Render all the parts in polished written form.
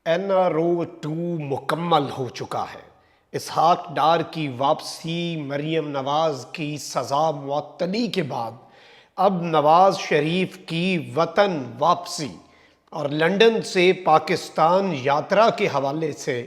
NRO-2 मुकम्मल हो चुका है। इसहाक डार की वापसी, मरियम नवाज़ की सज़ा मुअत्तली के बाद अब नवाज़ शरीफ की वतन वापसी और लंदन से पाकिस्तान यात्रा के हवाले से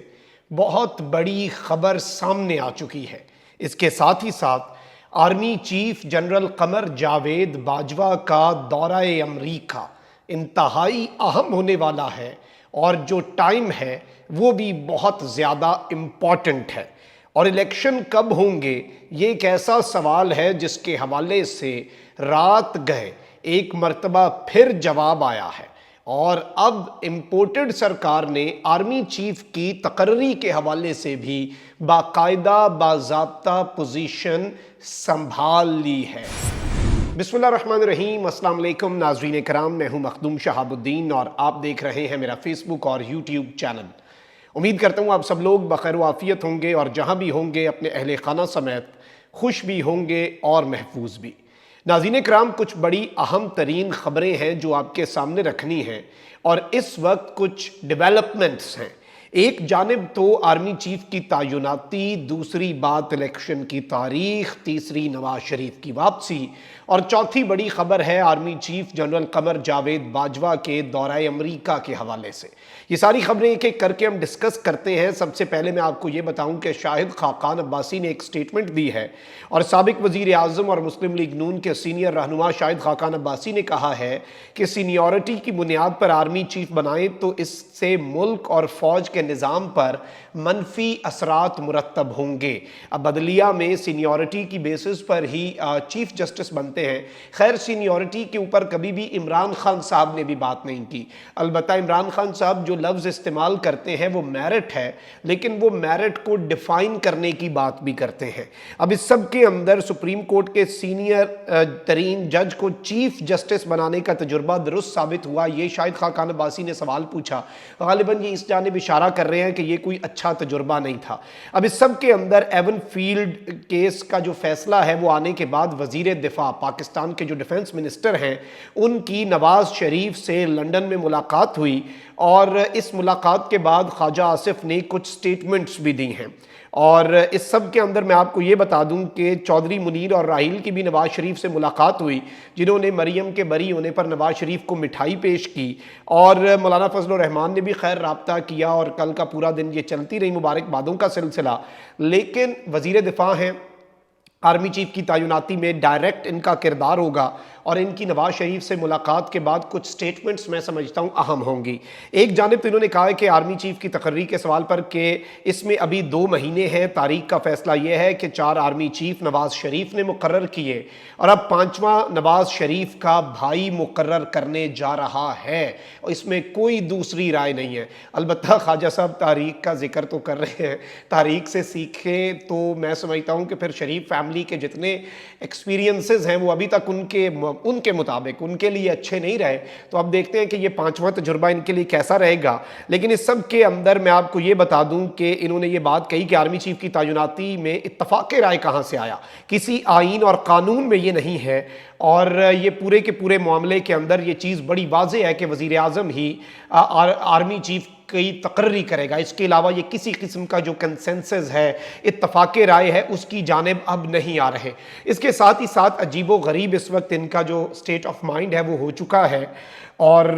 बहुत बड़ी खबर सामने आ चुकी है। इसके साथ ही साथ army chief general Qamar Javed Bajwa का दौरा अमरीका इंतहाई अहम होने वाला है और जो टाइम है वो भी बहुत ज़्यादा इम्पॉर्टेंट है। और इलेक्शन कब होंगे ये एक ऐसा सवाल है जिसके हवाले से रात गए एक मर्तबा फिर जवाब आया है और अब इम्पोर्टेड सरकार ने आर्मी चीफ की तकर्री के हवाले से भी बाकायदा बाज़ाब्ता पोजीशन संभाल ली है। बिस्मिल्लाहिर्रहमानिर्रहीम, अस्सलाम वालेकुम नाज़रीन कराम, मैं हूं मखदूम शहाबुद्दीन और आप देख रहे हैं मेरा फेसबुक और यूट्यूब चैनल। उम्मीद करता हूं आप सब लोग बखैर व आफियत होंगे और जहां भी होंगे अपने अहले खाना समेत खुश भी होंगे और महफूज भी। नाज़रीन कराम, कुछ बड़ी अहम तरीन ख़बरें हैं जो आपके सामने रखनी हैं और इस वक्त कुछ डेवलपमेंट्स हैं। एक जानिब तो आर्मी चीफ की तैनाती, दूसरी बात इलेक्शन की तारीख, तीसरी नवाज शरीफ की वापसी और चौथी बड़ी खबर है army chief general Qamar Javed Bajwa के दौरा अमरीका के हवाले से। ये सारी खबरें एक एक करके हम डिस्कस करते हैं। सबसे पहले मैं आपको ये बताऊं कि शाहिद खाकान अब्बासी ने एक स्टेटमेंट दी है और साबिक वजीर आज़म और मुस्लिम लीग नून के सीनियर रहनुमा शाहिद खाकान अब्बासी ने कहा है कि सीनियरिटी की बुनियाद पर आर्मी चीफ बनाए तो इससे मुल्क और फौज के निज़ाम पर मनफी असरात मुरतब होंगे। अब बदलिया में सीनियरिटी की बेसिस पर ही चीफ जस्टिस बनते हैं। खैर, सीनियरिटी के ऊपर कभी भी इमरान खान साहब ने भी बात नहीं की। अलबत्ता इमरान खान साहब जो लफ्ज़ इस्तेमाल करते हैं वो मेरिट है, लेकिन वो मेरिट को डिफाइन करने की बात भी करते हैं। अब इस सब के अंदर सुप्रीम कोर्ट के सीनियर तरीन जज को चीफ जस्टिस बनाने का तजुर्बा दुरुस्त साबित हुआ, ये शाहिद खाकान अब्बासी ने सवाल पूछा। गालिबन ये इस जानिब इशारा कर रहे हैं कि ये कोई अच्छा तजुर्बा नहीं था। अब इस सब के अंदर एवन फील्ड केस का जो फैसला है वो आने के बाद वजीर दिफा पाकिस्तान के जो डिफेंस मिनिस्टर हैं उनकी नवाज शरीफ से लंदन में मुलाकात हुई और इस मुलाकात के बाद ख्वाजा आसिफ ने कुछ स्टेटमेंट्स भी दी हैं। और इस सब के अंदर मैं आपको ये बता दूं कि चौधरी मुनीर और राहील की भी नवाज शरीफ से मुलाकात हुई, जिन्होंने मरियम के बरी होने पर नवाज शरीफ को मिठाई पेश की और मौलाना फजल रहमान ने भी खैर राब्ता किया और कल का पूरा दिन ये चलती रही मुबारकबादों का सिलसिला। लेकिन वजीर दिफा हैं, आर्मी चीफ की तैनाती में डायरेक्ट इनका किरदार होगा और इनकी नवाज शरीफ से मुलाकात के बाद कुछ स्टेटमेंट्स मैं समझता हूँ अहम होंगी। एक जानिब तो इन्होंने कहा है कि आर्मी चीफ की तकर्री के सवाल पर कि इसमें अभी 2 महीने हैं, तारीख का फैसला यह है कि 4 आर्मी चीफ नवाज शरीफ ने मुकर्रर किए और अब 5वां नवाज शरीफ का भाई मुकर्रर करने जा रहा है और इसमें कोई दूसरी राय नहीं है। अलबत्ता ख्वाजा साहब तारीख का जिक्र तो कर रहे हैं, तारीख से सीखें तो मैं समझता हूँ कि फिर शरीफ फैमिली के जितने एक्सपीरियंसेस हैं वो अभी तक उनके मुताबिक उनके लिए अच्छे नहीं रहे। तो अब देखते हैं कि ये 5वां तजुर्बा इनके लिए कैसा रहेगा। लेकिन इस सब के अंदर मैं आपको ये बता दूं कि इन्होंने ये बात कही कि आर्मी चीफ की तैनाती में इत्तफाक राय कहाँ से आया, किसी आईन और कानून में ये नहीं है और ये पूरे के पूरे मामले के अंदर ये चीज़ बड़ी वाज़ेह है कि वज़ीर आज़म ही आर्मी चीफ की तकर्री करेगा। इसके अलावा ये किसी किस्म का जो कंसेंसस है, इत्तफाक राय है, उसकी जानिब अब नहीं आ रहे। इसके साथ ही साथ अजीबो गरीब इस वक्त इनका जो स्टेट ऑफ माइंड है वो हो चुका है और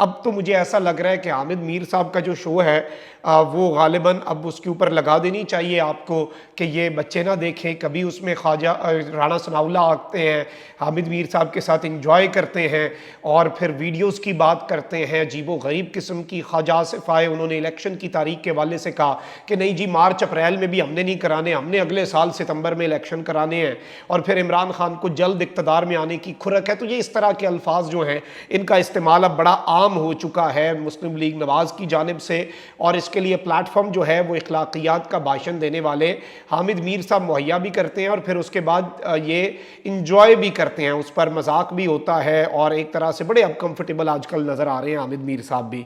अब तो मुझे ऐसा लग रहा है कि हामिद मीर साहब का जो शो है वो गालिबन अब उसके ऊपर लगा देनी चाहिए आपको कि ये बच्चे ना देखें। कभी उसमें ख्वाजा राणा सनाउल्लाह आते हैं, हामिद मीर साहब के साथ इंजॉय करते हैं और फिर वीडियोस की बात करते हैं अजीबो गरीब किस्म की। ख्वाजा आसिफ आए, उन्होंने इलेक्शन की तारीख के हवाले से कहा कि नहीं जी, मार्च अप्रैल में भी हमने नहीं कराने, हमने अगले साल सितंबर में इलेक्शन कराने हैं और फिर इमरान खान को जल्द इक़्तिदार में आने की खुरक है। तो ये इस तरह के अल्फाज जो हैं इनका इस्तेमाल अब बड़ा आम हो चुका है मुस्लिम लीग नवाज की जानिब से और इसके लिए प्लेटफॉर्म जो है वो इखलाकियात का भाषण देने वाले हामिद मीर साहब मुहैया भी करते हैं और फिर उसके बाद ये इंजॉय भी करते हैं, उस पर मजाक भी होता है और एक तरह से बड़े अब कंफर्टेबल आजकल नज़र आ रहे हैं हामिद मीर साहब भी।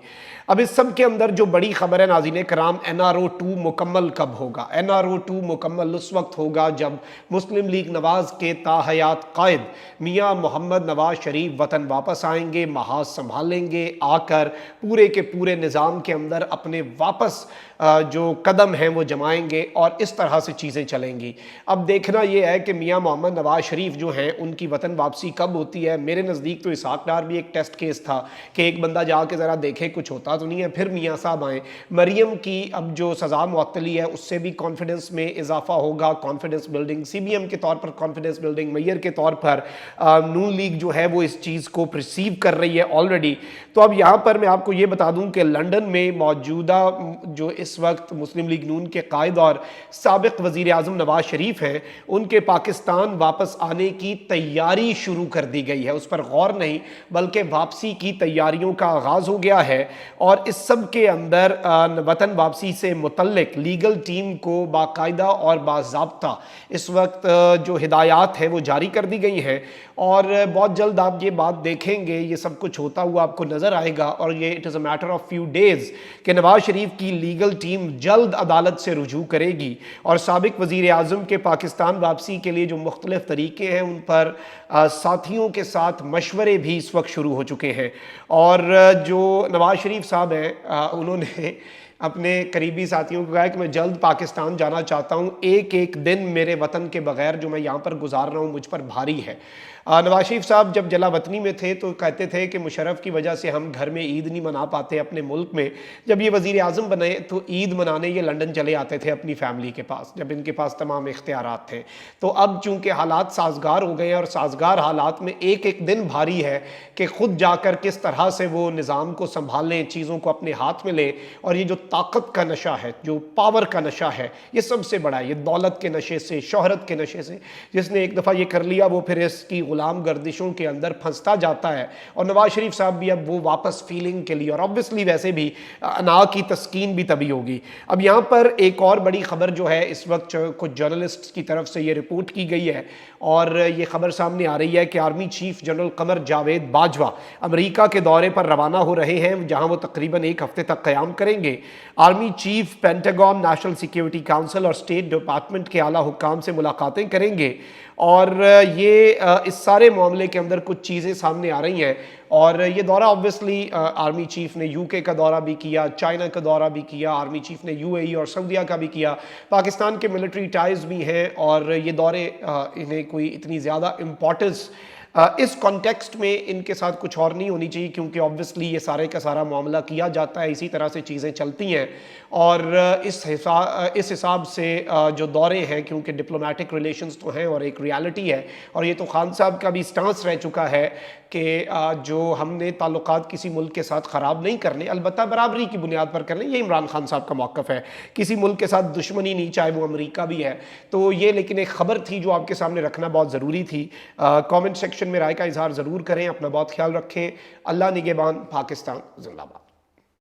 अब इस सब के अंदर जो बड़ी खबर है नाज़रीन कराम, NRO-2 मुकम्मल कब होगा? NRO-2 मुकम्मल उस वक्त होगा जब मुस्लिम लीग नवाज के ताहयात कायद मियाँ मोहम्मद नवाज शरीफ वतन वापस आएंगे, महाज संभालेंगे, आ कर पूरे के पूरे निज़ाम के अंदर अपने वापस जो कदम हैं वो जमाएंगे और इस तरह से चीज़ें चलेंगी। अब देखना ये है कि मियां मोहम्मद नवाज शरीफ जो हैं उनकी वतन वापसी कब होती है। मेरे नज़दीक तो इसहाक डार भी एक टेस्ट केस था कि एक बंदा जाके ज़रा देखे कुछ होता तो नहीं है, फिर मियाँ साहब आए। मरियम की अब जो सज़ा मुअत्तली है उससे भी कॉन्फिडेंस में इजाफा होगा, कॉन्फिडेंस बिल्डिंग, CBM के तौर पर कॉन्फिडेंस बिल्डिंग, मेयर के तौर पर नून लीग जो है वो इस चीज़ को परसीव कर रही है ऑलरेडी। तो अब यहाँ पर मैं आपको ये बता दूं कि लंदन में मौजूदा जो इस वक्त मुस्लिम लीग नून के कायद और साबिक वज़ीर आज़म नवाज शरीफ हैं, उनके पाकिस्तान वापस आने की तैयारी शुरू कर दी गई है। उस पर गौर नहीं बल्कि वापसी की तैयारियों का आगाज़ हो गया है और इस सब के अंदर वतन वापसी से मुतल्लिक लीगल टीम को बाकायदा और बाज़ाब्ता इस वक्त जो हिदायत है वो जारी कर दी गई हैं और बहुत जल्द आप ये बात देखेंगे, ये सब कुछ होता हुआ आपको नज़र आएगा और ये it is a matter of few days कि नवाज शरीफ की लीगल टीम जल्द अदालत से रुजू करेगी और साबिक वज़ीर आज़म के पाकिस्तान वापसी के लिए जो मुख्तलिफ तरीके हैं उन पर साथियों के साथ मशवरे भी इस वक्त शुरू हो चुके हैं। और जो नवाज शरीफ साहब हैं उन्होंने अपने करीबी साथियों को कहा कि मैं जल्द पाकिस्तान जाना चाहता हूँ, एक एक दिन मेरे वतन के बगैर जो मैं यहाँ पर गुजार रहा हूँ मुझ पर भारी है। नवाज शरीफ साहब जब जला वतनी में थे तो कहते थे कि मुशर्रफ की वजह से हम घर में ईद नहीं मना पाते अपने मुल्क में। जब ये वज़ीर आज़म बने तो ईद मनाने ये लंदन चले आते थे अपनी फैमिली के पास, जब इनके पास तमाम इख्तियारात थे। तो अब चूँकि हालात साजगार हो गए हैं और साजगार हालात में एक एक दिन भारी है कि ख़ुद जाकर किस तरह से वो निज़ाम को संभालें, चीज़ों को अपने हाथ में लें। और ये जो ताकत का नशा है, जो पावर का नशा है, ये सबसे बड़ा है। ये दौलत के नशे से, शोहरत के नशे से, जिसने एक दफ़ा ये कर लिया वो फिर इसकी गुलाम गर्दिशों के अंदर फंसता जाता है। और नवाज शरीफ साहब भी अब वो वापस फीलिंग के लिए और ऑब्वियसली वैसे भी अना की तस्कीन भी तभी होगी। अब यहाँ पर एक और बड़ी खबर जो है इस वक्त कुछ जर्नलिस्ट की तरफ से ये रिपोर्ट की गई है और ये खबर सामने आ रही है कि army chief general Qamar Javed Bajwa America के दौरे पर रवाना हो रहे हैं, जहाँ वो तकरीबन एक हफ्ते तक क़याम करेंगे। Army chief pentagon, national security council और स्टेट डिपार्टमेंट के आला हुक्काम से मुलाकातें करेंगे और ये इस सारे मामले के अंदर कुछ चीज़ें सामने आ रही हैं। और ये दौरा ऑब्वियसली आर्मी चीफ ने UK का दौरा भी किया, चाइना का दौरा भी किया, आर्मी चीफ ने UAE और सऊदीया का भी किया, पाकिस्तान के मिलिट्री टाइज़ भी हैं और ये दौरे इन्हें कोई इतनी ज़्यादा इम्पोर्टेंस इस कॉन्टेक्स्ट में इनके साथ कुछ और नहीं होनी चाहिए, क्योंकि ऑब्वियसली ये सारे का सारा मामला किया जाता है, इसी तरह से चीज़ें चलती हैं। और इस हिसाब से जो दौरे हैं, क्योंकि डिप्लोमेटिक रिलेशंस तो हैं और एक रियलिटी है, और ये तो खान साहब का भी स्टांस रह चुका है कि जो हमने ताल्लुकात किसी मुल्क के साथ ख़राब नहीं करने, अलबत्ता बराबरी की बुनियाद पर करने, ये इमरान खान साहब का मौक़िफ़ है। किसी मुल्क के साथ दुश्मनी नहीं, चाहे वो अमेरिका भी है। तो ये लेकिन एक ख़बर थी जो आपके सामने रखना बहुत ज़रूरी थी। कमेंट सेक्शन में राय का इजहार ज़रूर करें, अपना बहुत ख्याल रखें। अल्लाह निगहबान, पाकिस्तान जिंदाबाद।